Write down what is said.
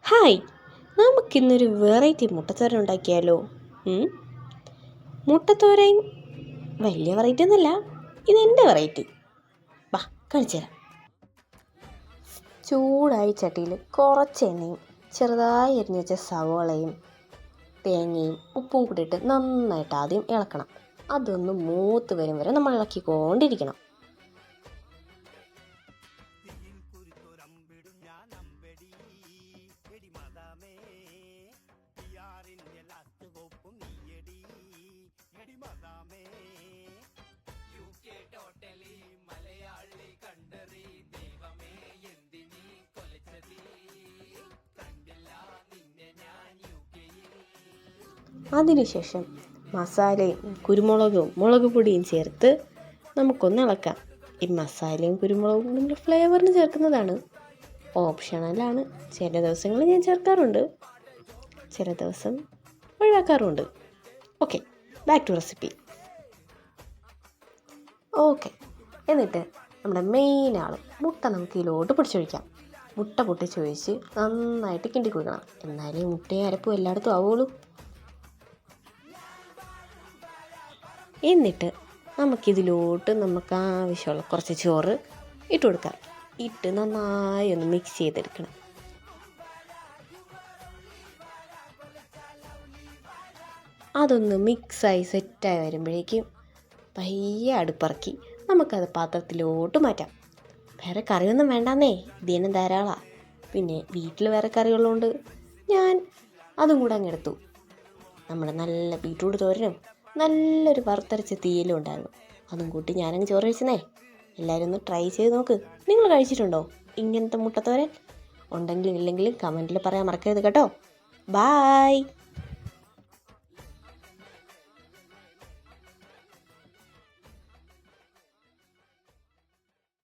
Hi, നമുക്കിന്നൊരു variety മുട്ടത്തോരൻ ഉണ്ടാക്കിയാലോ? മുട്ടത്തോരൻ വലിയ വെറൈറ്റി ഒന്നുമല്ല, ഇതെൻ്റെ വെറൈറ്റി. വാ കാണിച്ചു തരാം. ചൂടായി ചട്ടിയിൽ കുറച്ച് എണ്ണയും ചെറുതായി അരിഞ്ഞു വെച്ച സവോളയും തേങ്ങയും ഉപ്പും കൂടി ഇട്ട് നന്നായിട്ട് ആദ്യം ഇളക്കണം. അതൊന്ന് മൂത്ത് വരും വരെ നമ്മൾ ഇളക്കിക്കൊണ്ടിരിക്കണം. അതിനുശേഷം മസാലയും കുരുമുളകും മുളക് പൊടിയും ചേർത്ത് നമുക്കൊന്ന് ഇളക്കാം. ഈ മസാലയും കുരുമുളകും നമ്മൾ ഫ്ലേവറിന് ചേർക്കുന്നതാണ്, ഓപ്ഷണലാണ്. ചില ദിവസങ്ങളിൽ ഞാൻ ചേർക്കാറുണ്ട്, ചില ദിവസം ഒഴിവാക്കാറുണ്ട്. Okay, back to recipe. Okay, എന്നിട്ട് നമ്മുടെ മെയിൻ മുട്ട നമുക്ക് ഇതിലോട്ട് പൊടിച്ചൊഴിക്കാം. മുട്ട പൊട്ടിച്ചൊഴിച്ച് നന്നായിട്ട് കിണ്ടി കൊടുക്കണം, എന്നാലേ മുട്ടയും അരപ്പും എല്ലായിടത്തും ആവുള്ളൂ. എന്നിട്ട് നമുക്കിതിലോട്ട് നമുക്ക് ആവശ്യമുള്ള കുറച്ച് ചോറ് ഇട്ട് കൊടുക്കാം. ഇട്ട് നന്നായി ഒന്ന് മിക്സ് ചെയ്തെടുക്കണം. അതൊന്ന് മിക്സായി സെറ്റായി വരുമ്പോഴേക്കും പയ്യെ അടുപ്പിറക്കി നമുക്കത് പാത്രത്തിലോട്ട് മാറ്റാം. വേറെ കറിയൊന്നും വേണ്ടാന്നേ, ഇതിന് ധാരാളമാണ്. പിന്നെ വീട്ടിൽ വേറെ കറികളുണ്ട്, ഞാൻ അതും കൂടെ അങ്ങ് എടുത്തു. നമ്മുടെ നല്ല ബീറ്റ്റൂട്ട് തോരനും നല്ലൊരു വറുത്തരച്ച തീയലും ഉണ്ടായിരുന്നു, അതും കൂട്ടി ഞാനങ്ങ് ചോറ് കഴിച്ചെന്നേ. എല്ലാവരും ഒന്ന് ട്രൈ ചെയ്ത് നോക്ക്. നിങ്ങൾ കഴിച്ചിട്ടുണ്ടോ ഇങ്ങനത്തെ മുട്ടത്തോരൻ? ഉണ്ടെങ്കിലും ഇല്ലെങ്കിലും കമൻറ്റിൽ പറയാൻ മറക്കരുത് കേട്ടോ. ബായ്.